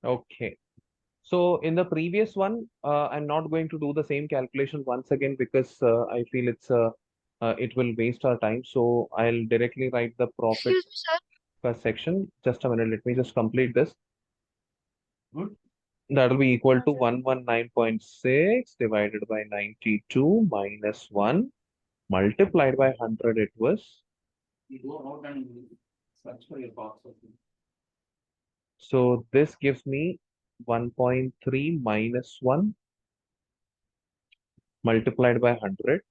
Okay. So in the previous one, I'm not going to do the same calculation once again because I feel it will waste our time. So I'll directly write the profit Excuse me, sir. per section. Just a minute, let me just complete this. That will be equal to 119.6 divided by 92 minus 1 multiplied by 100. It was. So this gives me 1.3 minus 1 multiplied by 100.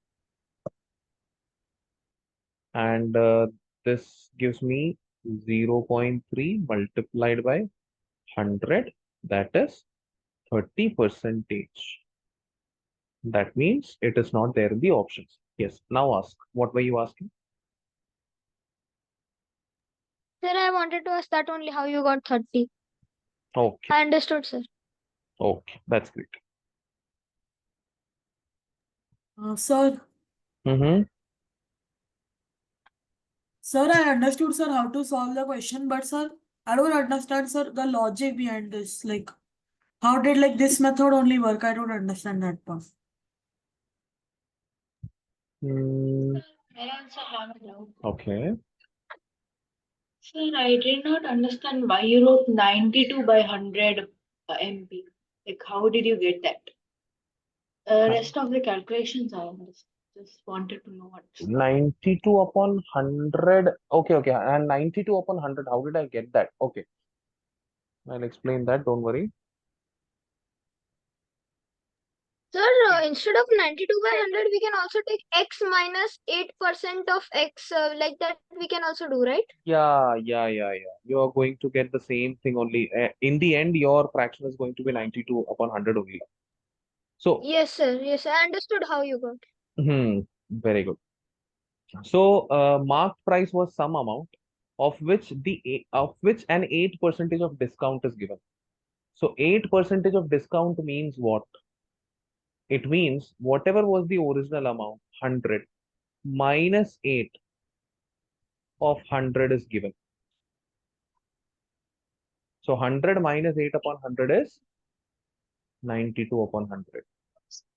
And this gives me 0.3 multiplied by 100. That is 30 percentage. That means it is not there in the options. Yes. Now ask. What were you asking? Sir, I wanted to ask that only how you got 30. Okay. I understood, sir. Okay. That's great. Sir, Mm-hmm. sir, I understood, sir, how to solve the question, but sir, I don't understand, sir, the logic behind this. Like, how did like this method only work? I don't understand that part. Mm, I also have a doubt. okay. Sir, I did not understand why you wrote 92 by 100 MP. Like, how did you get that? Rest of the calculations I understand. Just wanted to know what. 92 upon 100. Okay, okay. And 92 upon 100. How did I get that? Okay. I'll explain that. Don't worry. Sir, instead of 92 by 100, we can also take x minus 8% of x. Like that, we can also do, right? Yeah, yeah, yeah, yeah. You are going to get the same thing only. In the end, your fraction is going to be 92 upon 100 only. So, Yes, sir. Yes, I understood how you got. very good. So, marked price was some amount of which an 8 percentage of discount is given. So, 8 percentage of discount means what? It means whatever was the original amount, 100 minus 8 of 100 is given. So, 100 minus 8 upon 100 is 92 upon 100.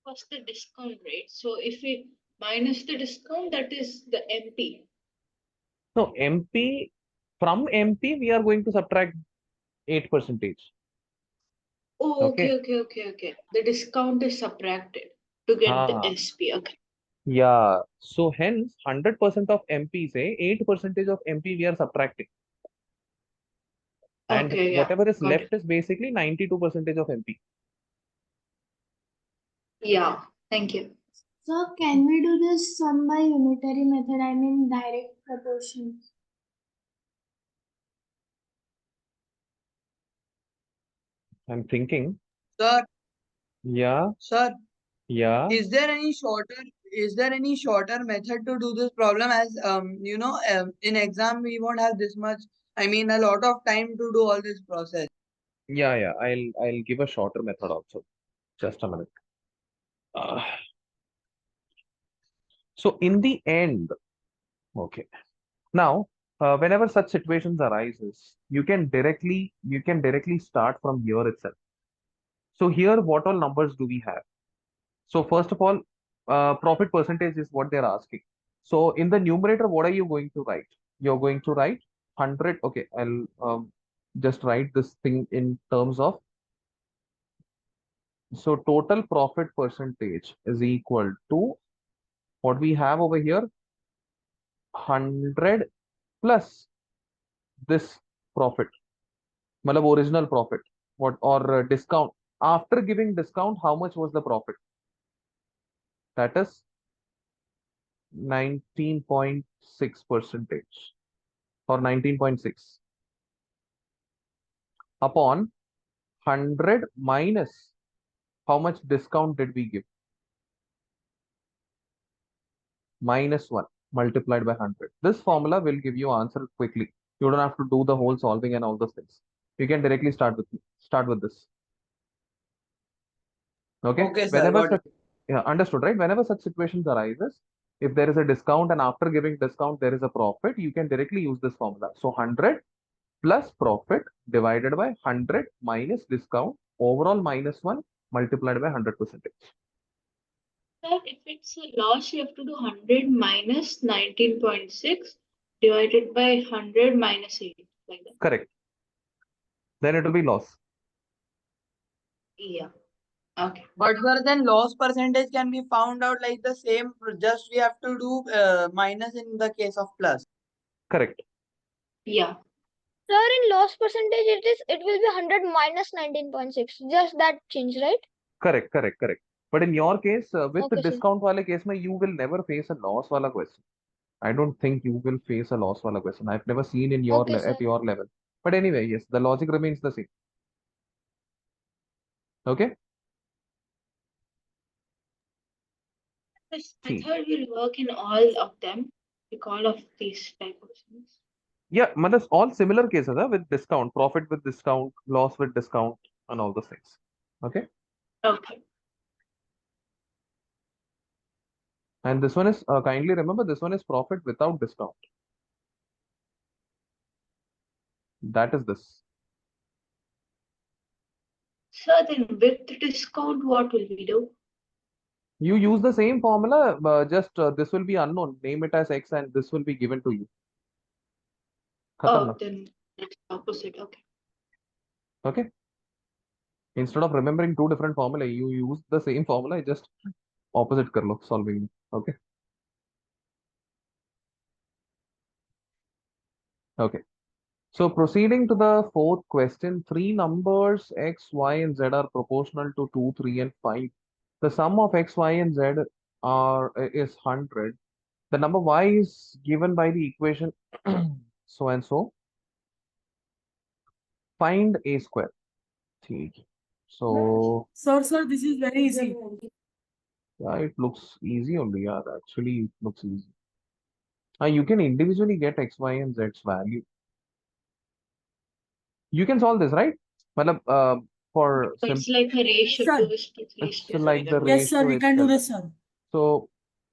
What's the discount rate? So if we minus the discount, that is the MP. No, from MP, we are going to subtract 8 percentage. Oh, Okay. okay. The discount is subtracted to get the Ah, SP. Okay. yeah. So hence 100% of MP say 8 percentage of MP we are subtracting. And Okay, yeah. whatever is Got left it. is basically 92 percentage of MP. Yeah. Thank you. So can we do this sum by unitary method? I mean direct proportion. I'm thinking, Sir, yeah, sir, yeah, is there any shorter method to do this problem as in exam we won't have this much, I mean a lot of time to do all this process. yeah, yeah. I'll give a shorter method also. Just a minute. Uh, so in the end, okay. Now, whenever such situations arises, you can directly start from here itself. So here, what all numbers do we have? So first of all, profit percentage is what they're asking. So in the numerator, what are you going to write? You're going to write 100. Okay, I'll just write this thing in terms of. So total profit percentage is equal to what we have over here, 100 plus this profit, matlab original profit, what or discount. After giving discount, how much was the profit? That is 19.6 percentage or 19.6 upon 100 minus how much discount did we give? Minus 1 multiplied by 100. This formula will give you answer quickly. You don't have to do the whole solving and all those things. You can directly start with this. Okay. Okay, sir, Whenever got it. such, yeah, understood, right? Whenever such situations arises, if there is a discount and after giving discount there is a profit, you can directly use this formula. So 100 plus profit divided by 100 minus discount, overall minus 1 multiplied by 100%. Sir, if it's a loss, you have to do 100 minus 19.6 divided by 100 minus 8, like that. Correct. Then it will be loss. Yeah. Okay. But sir, then loss percentage can be found out like the same. Just we have to do minus in the case of plus. Correct. Yeah. Sir, in loss percentage, it will be 100 minus 19.6. Just that change, right? Correct. But in your case, with the Okay, sir. discount wala case, you will never face a loss wala question. I don't think you will face a loss wala question. I've never seen in your Okay, sir. at your level. But anyway, yes, the logic remains the same. Okay. This See. method will work in all of them, like all of these type of things. Yeah, matlab all similar cases with discount, profit with discount, loss with discount, and all those things. Okay. Okay. And this one is kindly remember this one is profit without discount. That is this. So then with the discount, what will we do? You use the same formula, just this will be unknown. Name it as X and this will be given to you. Khatam na. Oh, then it's opposite. Okay. Okay. Instead of remembering two different formula, you use the same formula, just opposite kar lo, solving. Okay. Okay. So proceeding to the fourth question, three numbers X, Y, and Z are proportional to 2, 3, and 5. The sum of X, Y, and Z is 100. The number Y is given by the equation so and so. Find A square. ठीक है. So Sir, this is very easy. yeah, it looks easy only. Yeah, actually it looks easy. You can individually get X, Y, and Z's value. You can solve this, right? Matlab, for So it's like a ratio Sir. 2:3. it's like the Yes, sir, ratio we can do itself. this, sir. So,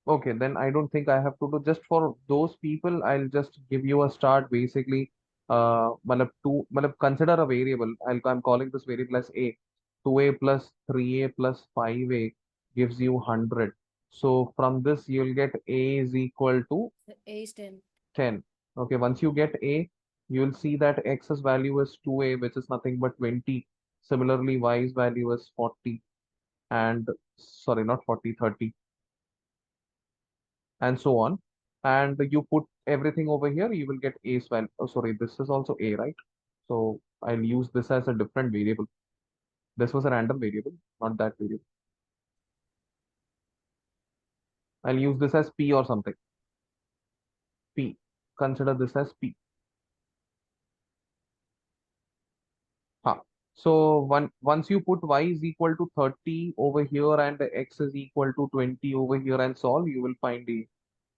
okay, then I don't think I have to do just for those people. I'll just give you a start basically. Matlab consider a variable. I'm calling this variable as A. 2A plus 3A plus 5A gives you 100. So from this you'll get A is equal to A is 10. 10. Okay, once you get A, you'll see that X's value is 2A, which is nothing but 20. Similarly, Y's value is 40 and sorry, not 40, 30 and so on. And you put everything over here, you will get A's value. Oh, sorry, this is also A, right? So I'll use this as a different variable. This was a random variable, not that variable. I'll use this as P or something. P. Consider this as P. Huh. So once you put Y is equal to 30 over here and X is equal to 20 over here and solve, you will find A.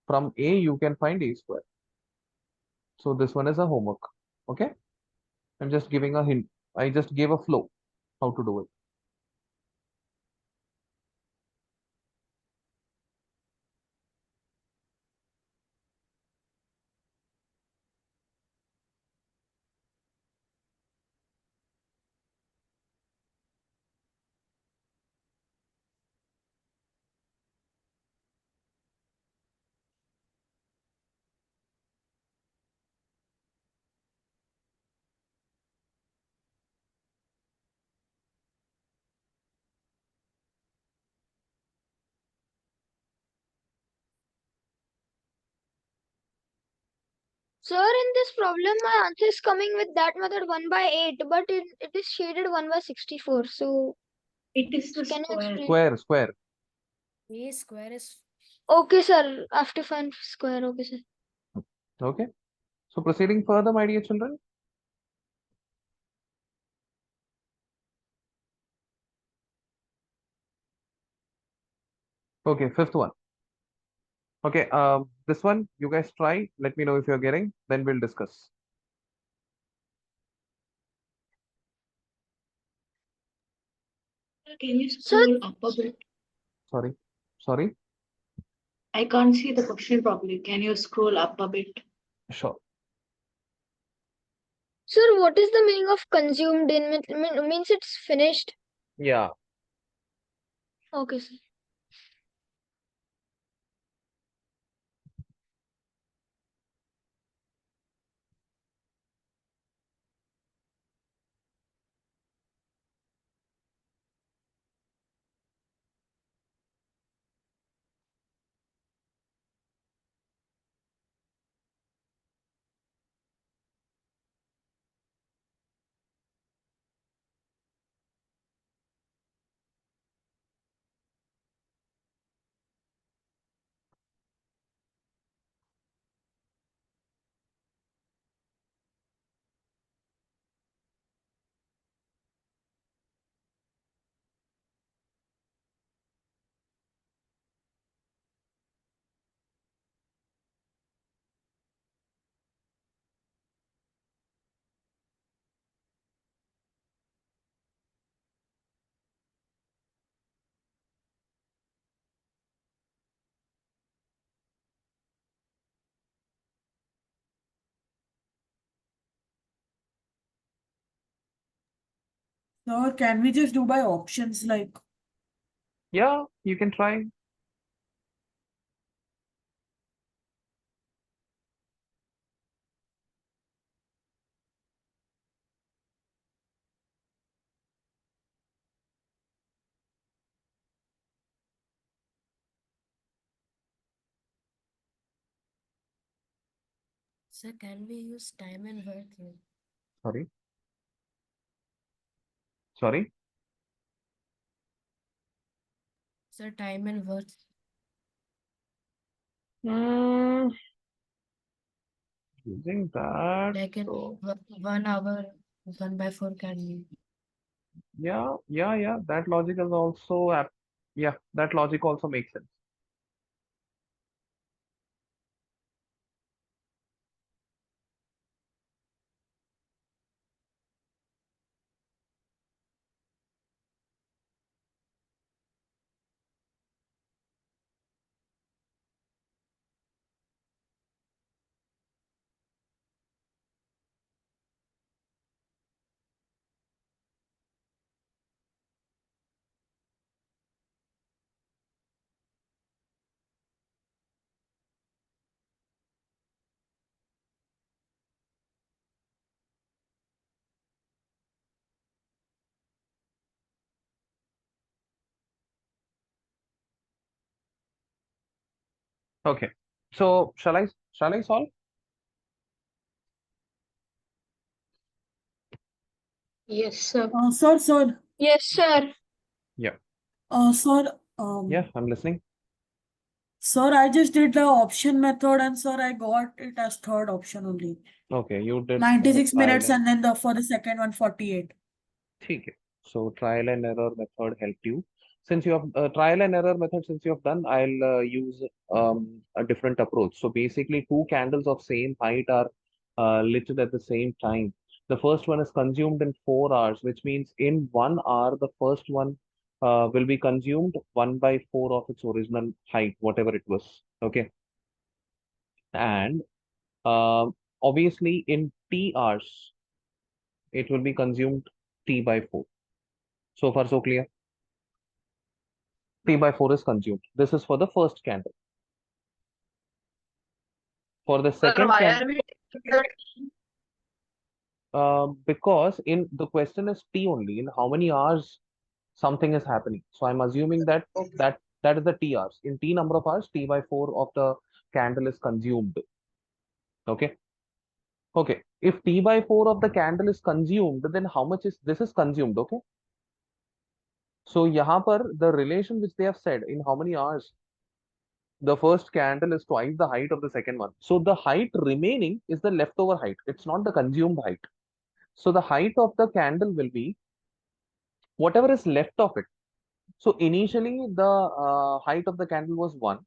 From A, you can find A square. So this one is a homework. Okay. I'm just giving a hint. I just gave a flow how to do it. Sir, in this problem, my answer is coming with that method 1 by 8, but it is shaded 1 by 64. So It is the can you square. explain? Square. A square is Okay, sir. I have to find square. Okay, sir. Okay. So proceeding further, my dear children. Okay, fifth one. Okay, this one you guys try. Let me know if you're getting. Then we'll discuss. Can you scroll up a bit? Sorry. I can't see the question properly. Can you scroll up a bit? Sure. Sir, what is the meaning of consumed in? Means it's finished. Yeah. Okay, sir. Sir, can we just do by options like? Yeah, you can try. Sir, can we use time and worth here? Sorry. Sorry. Sir, time and worth. Using that. Like in So 1 hour, 1/4 can be. yeah. That logic is also yeah, that logic also makes sense. Okay. So shall I solve? Yes, sir. Sir. Yes, sir. Yeah. Sir, Yeah, I'm listening. sir, I just did the option method and sir, I got it as third option only. Okay, you did 96 trial minutes and and then for the second one, 48. okay. So trial and error method helped you. Since you have trial and error method, since you have done, I'll use a different approach. So basically, two candles of same height are lit at the same time. The first one is consumed in 4 hours, which means in 1 hour, the first one will be consumed 1/4 of its original height, whatever it was. Okay. And obviously, in T hours, it will be consumed T/4. So far, so clear. T/4 is consumed. This is for the first candle. For the second candle, because in the question is T only, in how many hours something is happening. So I'm assuming that that is the T hours. In T number of hours, T/4 of the candle is consumed. Okay. Okay. If T/4 of the candle is consumed, then how much is this is consumed? Okay. So यहाँ पर the relation which they have said in how many hours, the first candle is twice the height of the second one. So the height remaining is the leftover height. It's not the consumed height. So the height of the candle will be whatever is left of it. So initially the height of the candle was 1,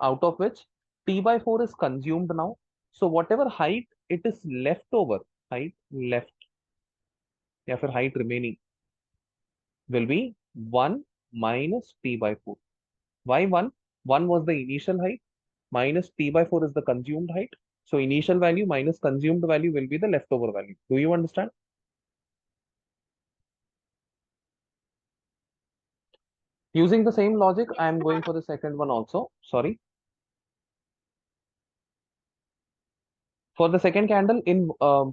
out of which T/4 is consumed now. So whatever height it is left over, height left, या फिर height remaining will be 1 minus T/4. Why 1? 1 was the initial height minus T/4 is the consumed height. So initial value minus consumed value will be the leftover value. Do you understand? Using the same logic, I am going for the second one also. Sorry. For the second candle,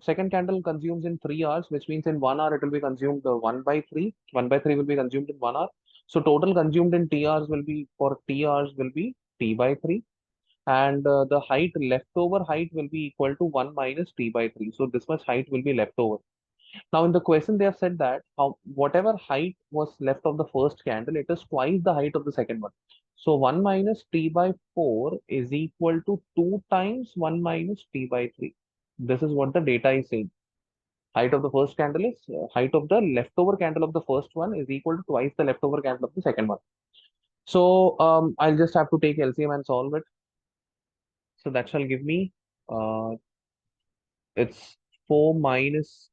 second candle consumes in 3 hours, which means in 1 hour it will be consumed 1/3. 1/3 will be consumed in 1 hour. So total consumed in T hours will be for T hours will be T/3, and the height leftover height will be equal to 1 minus T/3. So this much height will be leftover. Now in the question they have said that whatever height was left of the first candle, it is twice the height of the second one. So 1 minus T/4 is equal to 2 times 1 minus T/3. This is what the data is saying. Height of the first candle is height of the leftover candle of the first one is equal to twice the leftover candle of the second one. So I'll just have to take LCM and solve it. So that shall give me uh, it's 4 minus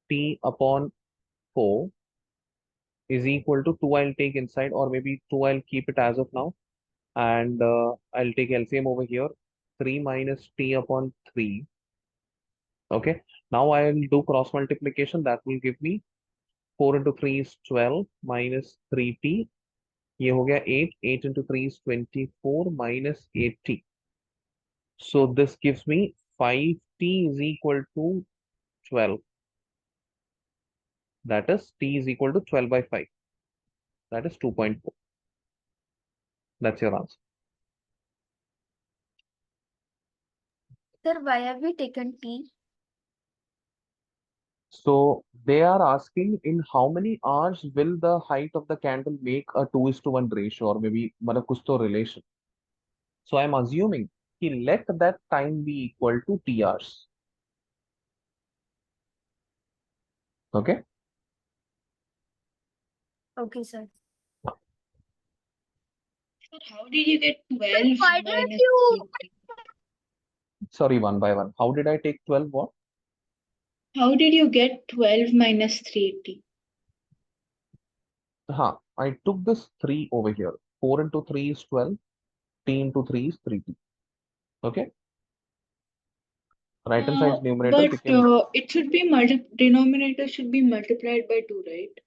T upon 4 is equal to 2 I'll take inside, or maybe 2 I'll keep it as of now, and I'll take LCM over here. 3 minus T upon 3. Okay, now I'll do cross multiplication. That will give me 4 into 3 is 12 minus 3T. ये हो गया 8. 8 into 3 is 24 minus 8T. So this gives me 5T is equal to 12. That is T is equal to 12 by 5. That is 2.4. That's your answer. Sir, why have we taken T? So they are asking in how many hours will the height of the candle make a 2:1 ratio, or maybe मतलब कुछ तो relation. So I'm assuming let that time be equal to T hours. Okay. Okay, sir. Sir, how did you get Sir, 12 why didn't minus you? 3T? Sorry, one by one. How did I take 12 what? How did you get 12 minus 3T? I took this 3 over here. 4 into 3 is 12. T into 3 is 3T. Okay. Right hand side numerator But became. it should be denominator should be multiplied by 2, right?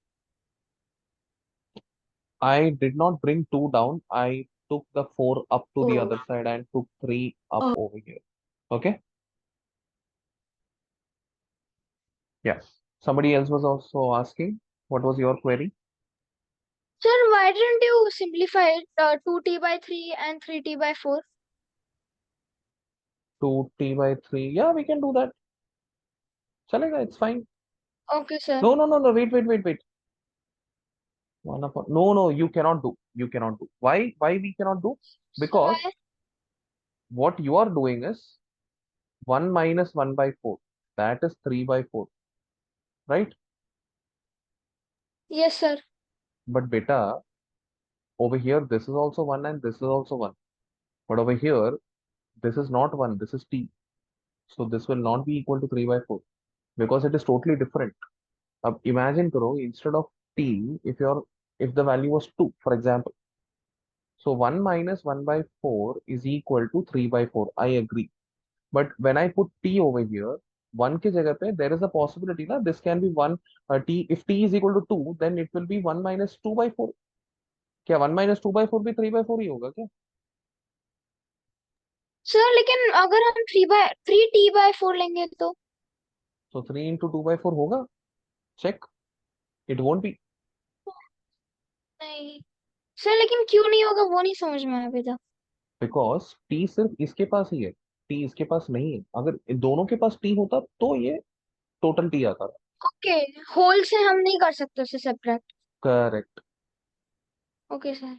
I did not bring 2 down. I took the 4 up to the Oh. other side and took 3 up over here. Okay. Yes. Somebody else was also asking, what was your query? Sir, why didn't you simplify it 2T by 3 and 3T by 4? 2T by 3. Yeah, we can do that. Chalega, it's fine. Okay, sir. No. Wait. No, you cannot do. You cannot do. Why we cannot do? Because Why? what you are doing is 1 minus 1 by 4. That is 3 by 4. Right? Yes, sir. But beta, over here, this is also 1 and this is also 1. But over here, this is not 1. This is T. So this will not be equal to 3 by 4 because it is totally different. Imagine karo, instead of T, if the value was 2, for example. So 1 minus 1 by 4 is equal to 3 by 4. I agree. But when I put T over here, 1 ke jagah pe, there is a possibility na this can be 1 T. If T is equal to 2, then it will be 1 minus 2 by 4. क्या 1 minus 2 by 4 भी 3 by 4 ही होगा क्या? Sir लेकिन अगर हम 3T by 4 लेंगे तो So 3 into 2 by 4 होगा? Check. It won't be. नहीं सर, लेकिन क्यों नहीं होगा वो नहीं समझ में आया अभी तक. Because T सिर्फ इसके पास ही है. T इसके पास नहीं है. अगर इन दोनों के पास T होता तो ये टोटल T आता. ओके, होल से हम नहीं कर सकते उसे separate. Correct. Okay sir.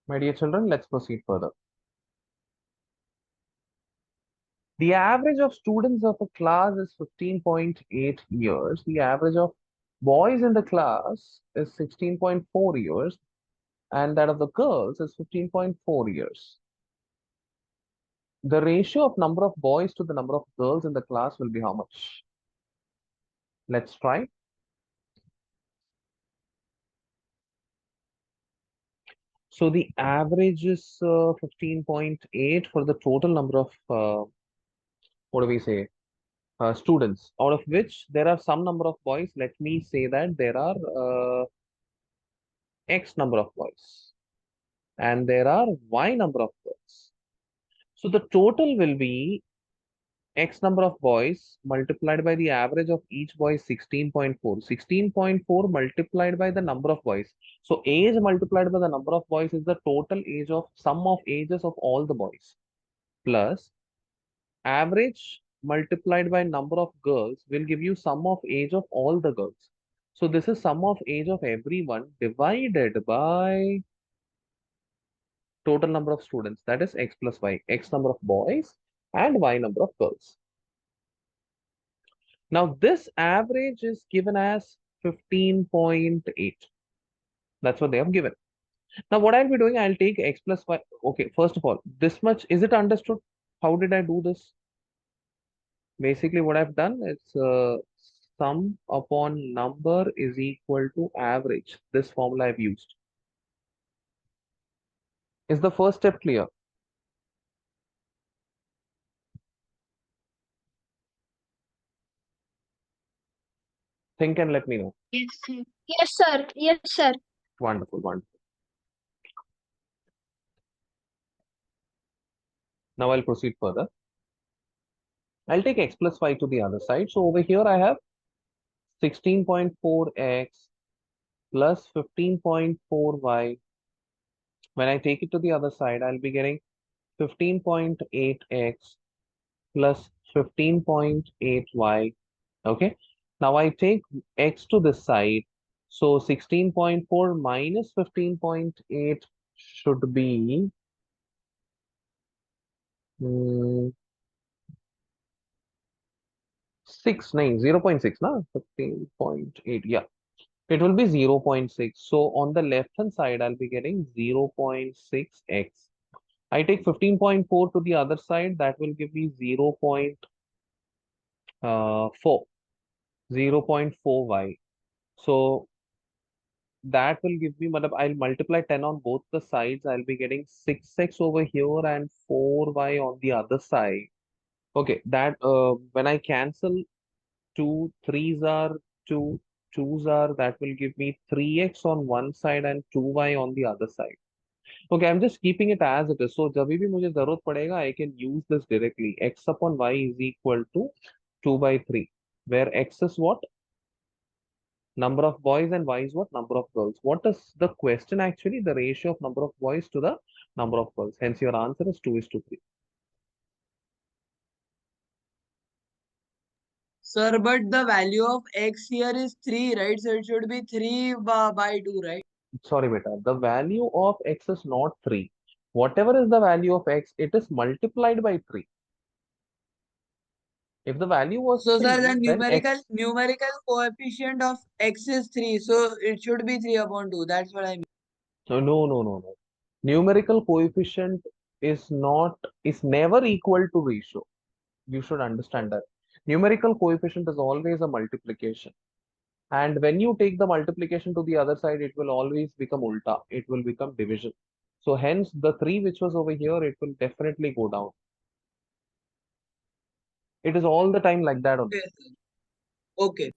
My dear children, let's proceed further. The average of students of a class is 15.8 years. The average of boys in the class is 16.4 years, and that of the girls is 15.4 years. The ratio of number of boys to the number of girls in the class will be how much? Let's try. So the average is 15.8 for the total number of, what do we say, students, out of which there are some number of boys. Let me say that there are X number of boys and there are Y number of girls. So the total will be X number of boys multiplied by the average of each boy is 16.4. 16.4 multiplied by the number of boys. So age multiplied by the number of boys is the total age of sum of ages of all the boys, plus average multiplied by number of girls will give you sum of age of all the girls. So this is sum of age of everyone divided by total number of students, that is x plus y, x number of boys and y number of girls. Now this average is given as 15.8. That's what they have given. Now what I'll be doing, I'll take x plus y. Okay, first of all, this much, is it understood? How did I do this? Basically what I've done is sum upon number is equal to average. This formula I've used. Is the first step clear? Think and let me know. Yes, sir. Yes, sir. Yes, sir. Wonderful, wonderful. Now I'll proceed further. I'll take x plus y to the other side. So over here I have 16.4x plus 15.4y. When I take it to the other side, I'll be getting 15.8x plus 15.8y. Okay. Now I take x to this side. So 16.4 minus 15.8 should be 6, 9, 0.6, no? 15.8, yeah. It will be 0.6. So on the left hand side, I'll be getting 0.6x. I take 15.4 to the other side, that will give me 0.4, 0.4y. So that will give me, I'll multiply 10 on both the sides. I'll be getting 6x over here and 4y on the other side. Okay, that when I cancel 2 3s are 2 2s are, that will give me 3x on one side and 2y on the other side. Okay, I'm just keeping it as it is. So जब भी मुझे जरूरत पड़ेगा, I can use this directly. X upon y is equal to 2 by 3, where x is what? Number of boys and y is what? Number of girls. What is the question actually? The ratio of number of boys to the number of girls. Hence your answer is 2 is to 3. Sir, but the value of x here is 3, right? So it should be 3 by 2, right? Sorry, beta. The value of x is not 3. Whatever is the value of x, it is multiplied by 3. If the value was So, sir, 3, the then x, numerical coefficient of x is 3. So it should be 3 upon 2. That's what I mean. no, no, no, no, no. Numerical coefficient is never equal to ratio. You should understand that. Numerical coefficient is always a multiplication. And when you take the multiplication to the other side, it will always become ulta. It will become division. So hence the 3 which was over here, it will definitely go down. It is all the time like that only. Okay, sir. Okay.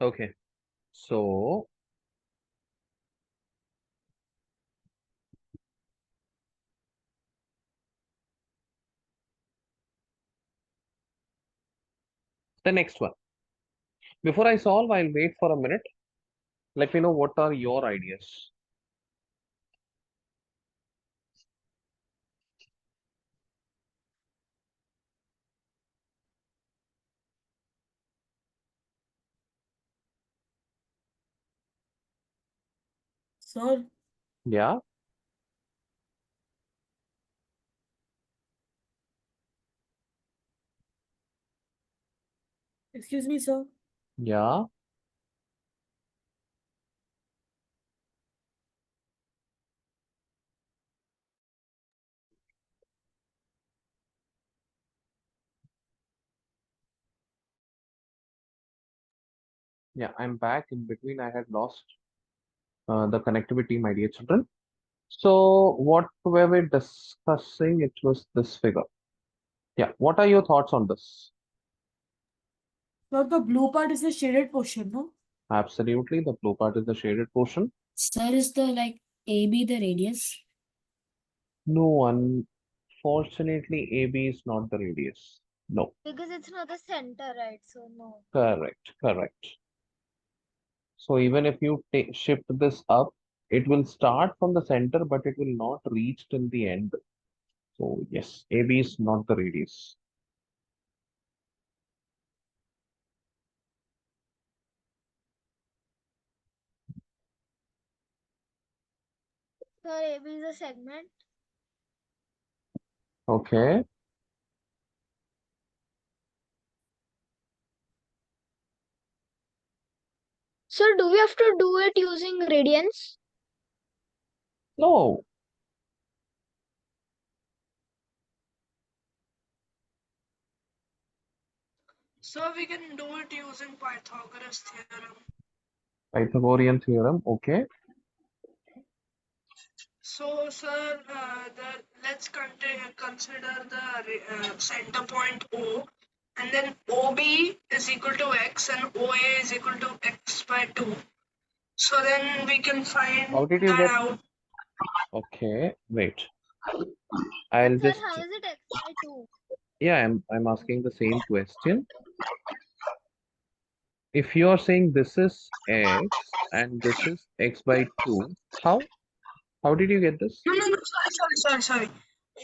Okay. So the next one. Before I solve, I'll wait for a minute. Let me know what are your ideas. Sir, Yeah, excuse me, sir. yeah, yeah. I'm back. In between, I had lost the connectivity, my dear children. So what were we discussing? It was this figure. Yeah. What are your thoughts on this? Sir, the blue part is the shaded portion, no? Absolutely. The blue part is the shaded portion. Sir, is the like AB the radius? No, unfortunately, AB is not the radius. No. Because it's not the center, right? So no. Correct. Correct. So even if you shift this up, it will start from the center, but it will not reach till the end. So yes, AB is not the radius. Sir, AB is a segment. Okay. Sir, do we have to do it using radians? No. So we can do it using Pythagoras theorem. Pythagorean theorem. Okay. So, sir, let's consider the center point O, and then OB is equal to x and OA is equal to x by 2. So then we can find How did you that get? out. Okay. Wait. But I'll sir, just. how is it x by 2? Yeah, I'm asking the same question. If you are saying this is x and this is x by 2, how? How did you get this? No, no, no, sorry.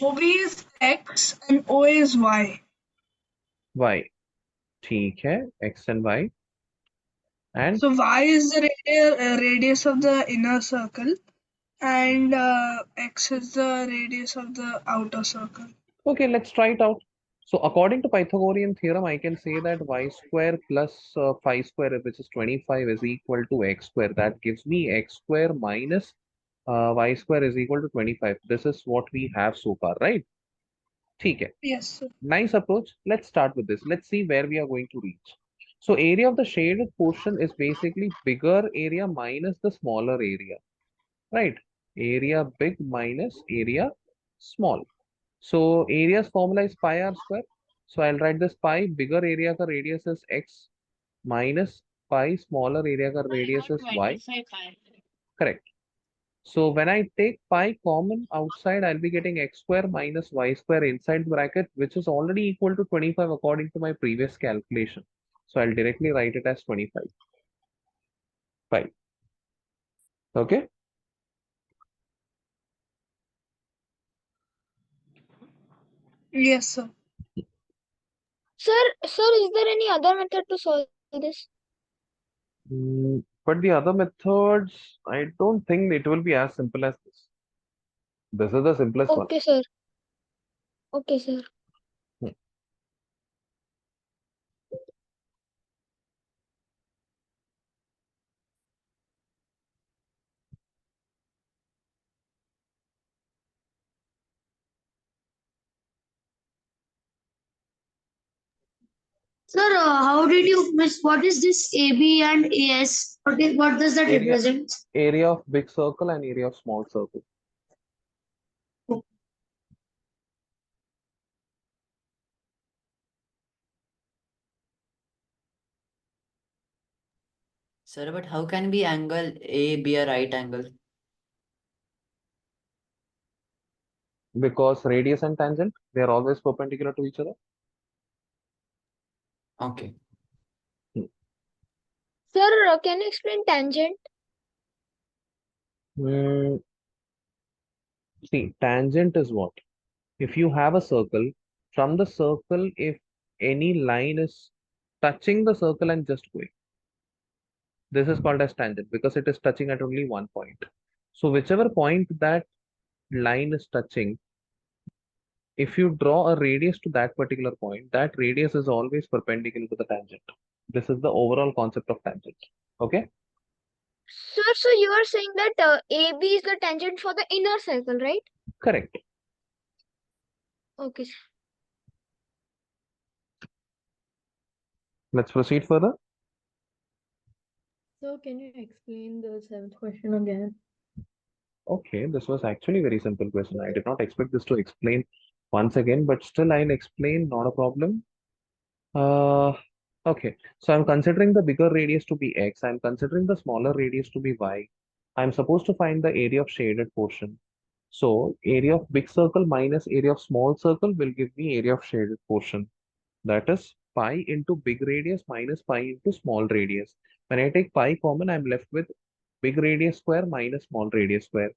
OB is x and OA is y. Y. ठीक है, x and y. And So y is the radius of the inner circle, and x is the radius of the outer circle. okay, let's try it out. So according to Pythagorean theorem, I can say that y square plus phi square, which is 25, is equal to x square. That gives me x square minus y square is equal to 25. This is what we have so far, right? ठीक है. Yes, sir. Nice approach. Let's start with this. Let's see where we are going to reach. So area of the shaded portion is basically bigger area minus the smaller area, right? Area big minus area small. So area's formula is pi r square. So I'll write this pi. Bigger area का radius is x minus pi. Smaller area का radius is y. 25 pi. Correct. So when I take pi common outside, I'll be getting x square minus y square inside bracket, which is already equal to 25 according to my previous calculation. So I'll directly write it as 25 pi. Okay. Yes, sir. Sir, is there any other method to solve this? But the other methods, I don't think it will be as simple as this. This is the simplest one. Okay, sir. Okay, sir. Hmm. Sir, how did you miss? What is this AB and AS? What does that Area, represent? area of big circle and area of small circle. Sir, but how can be angle A be a right angle? Because radius and tangent, they are always perpendicular to each other. Okay. Sir, can you explain tangent? Hmm, see, tangent is what? If you have a circle, from the circle, if any line is touching the circle and just going, this is called as tangent because it is touching at only one point. So whichever point that line is touching, if you draw a radius to that particular point, that radius is always perpendicular to the tangent. This is the overall concept of tangent. Okay? Sir, so you are saying that AB is the tangent for the inner circle, right? Correct. Okay. Let's proceed further. So can you explain the seventh question again? Okay, this was actually very simple question. I did not expect this to explain once again, but still I'll explain, not a problem. Okay, so I'm considering the bigger radius to be x. I'm considering the smaller radius to be y. I'm supposed to find the area of shaded portion. So area of big circle minus area of small circle will give me area of shaded portion. That is pi into big radius minus pi into small radius. When I take pi common, I'm left with big radius square minus small radius square.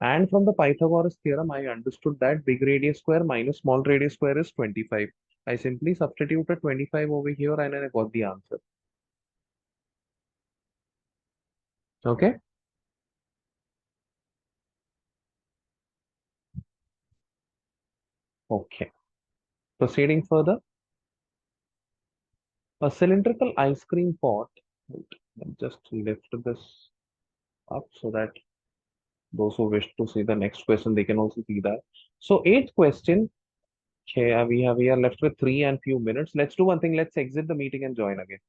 And from the Pythagoras theorem, I understood that big radius square minus small radius square is 25. I simply substituted 25 over here and I got the answer. Okay. Okay. Proceeding further. A cylindrical ice cream pot. Wait, I'll just lift this up so that those who wish to see the next question, they can also see that. So eighth question. Okay, we are left with 3 and few minutes. Let's do one thing. Let's exit the meeting and join again.